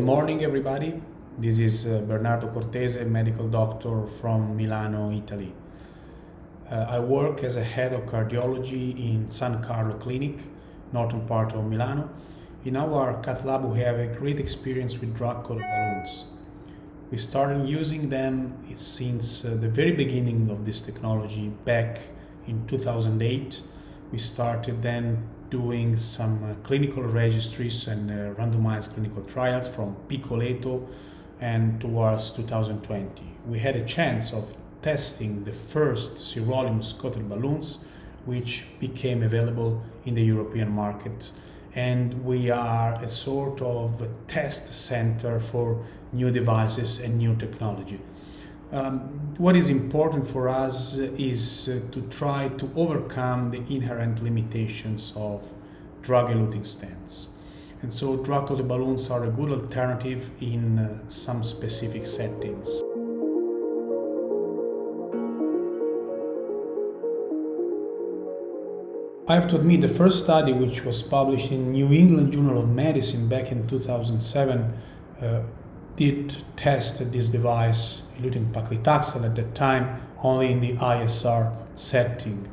morning, everybody. This is Bernardo Cortese, medical doctor from Milano, Italy. I work as a head of cardiology in San Carlo Clinic, northern part of Milano. In our cath lab, we have a great experience with drug-coated balloons. We started using them since the very beginning of this technology back in 2008. We started then doing some clinical registries and randomized clinical trials from Piccoletto and towards 2020. We had a chance of testing the first sirolimus coated balloons, which became available in the European market. And we are a sort of a test center for new devices and new technology. What is important for us is to try to overcome the inherent limitations of drug-eluting stents. And so drug-coated balloons are a good alternative in some specific settings. I have to admit, the first study, which was published in New England Journal of Medicine back in 2007, did test this device, eluting paclitaxel at that time, only in the ISR setting.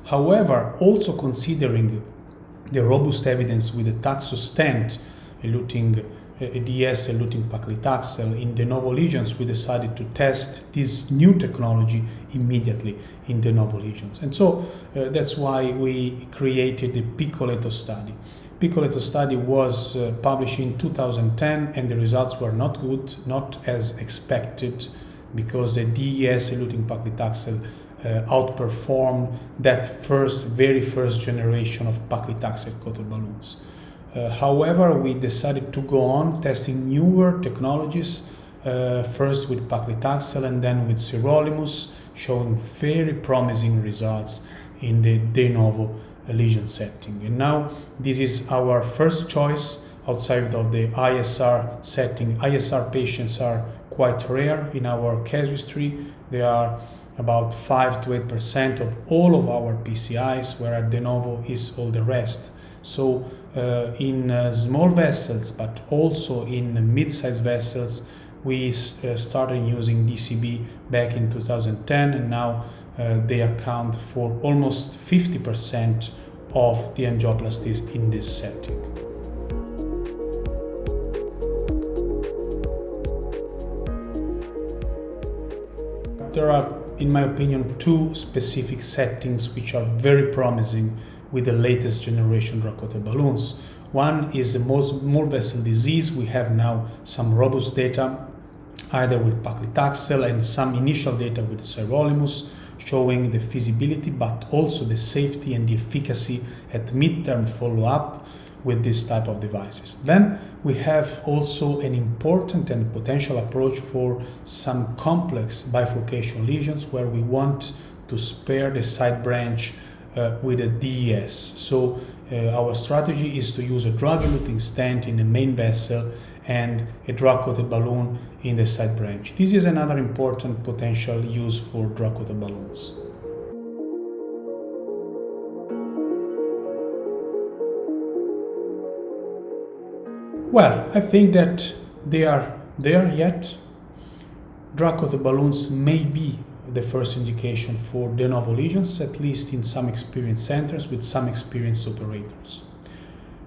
However, also considering the robust evidence with the Taxus stent eluting DS eluting paclitaxel in DeNovo lesions, we decided to test this new technology immediately in DeNovo lesions. And so that's why we created the Piccoletto study. Piccoletto study was published in 2010, and the results were not good, not as expected, because the DES eluting paclitaxel outperformed that very first generation of paclitaxel coated balloons. However, we decided to go on testing newer technologies, first with paclitaxel and then with sirolimus, showing very promising results in the de novo lesion setting. And now this is our first choice outside of the ISR setting. ISR patients are quite rare in our casuistry. They are about 5 to 8% of all of our PCIs, where de novo is all the rest. So in small vessels, but also in mid-sized vessels, we started using DCB back in 2010, and now they account for almost 50% of the angioplasties in this setting. There are, in my opinion, two specific settings which are very promising with the latest generation drug-coated balloons. One is the small vessel disease. We have now some robust data, either with paclitaxel and some initial data with sirolimus, showing the feasibility but also the safety and the efficacy at midterm follow-up with this type of devices. Then we have also an important and potential approach for some complex bifurcation lesions where we want to spare the side branch with a DES. So our strategy is to use a drug-eluting stent in the main vessel and a drug-coated balloon in the side branch. This is another important potential use for drug-coated balloons. Well, I think that they are there yet. Drug-coated balloons may be the first indication for de novo lesions, at least in some experienced centers with some experienced operators.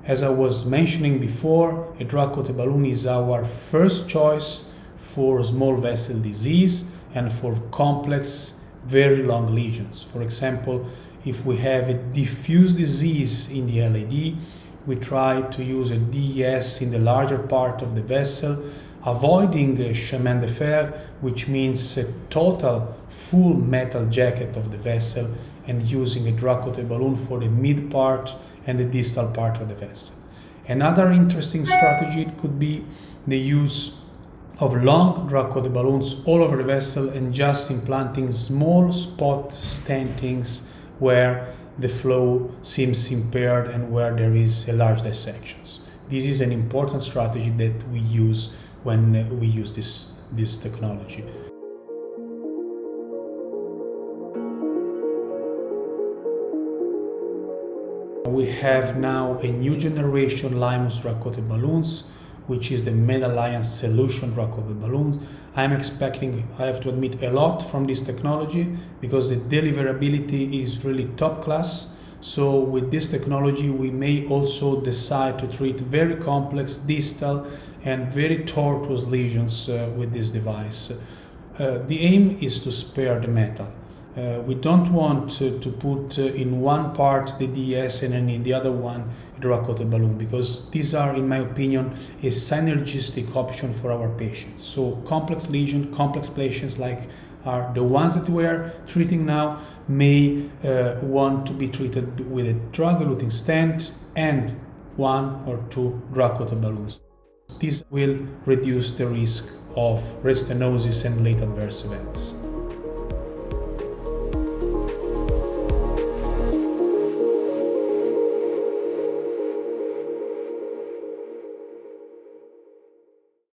As I was mentioning before, a drug-coated balloon is our first choice for small vessel disease and for complex, very long lesions. For example, if we have a diffuse disease in the LAD, we try to use a DES in the larger part of the vessel, avoiding a chemin de fer, which means a total full metal jacket of the vessel, and using a drug-coated balloon for the mid part and the distal part of the vessel. Another interesting strategy could be the use of long drug-coated balloons all over the vessel and just implanting small spot stentings where the flow seems impaired and where there is a large dissections. This is an important strategy that we use when we use this technology. We have now a new generation Limus drug-coated balloons which is the MedAlliance SELUTION drug-coated balloons. I'm expecting, I have to admit, a lot from this technology because the deliverability is really top class. So with this technology, we may also decide to treat very complex distal and very tortuous lesions with this device. The aim is to spare the metal. We don't want to put in one part the DES and then in the other one a drug-coated balloon, because these are, in my opinion, a synergistic option for our patients. So complex lesion, complex patients like are the ones that we are treating now may want to be treated with a drug-eluting stent and 1 or 2 drug-coated balloons. This will reduce the risk of restenosis and late adverse events.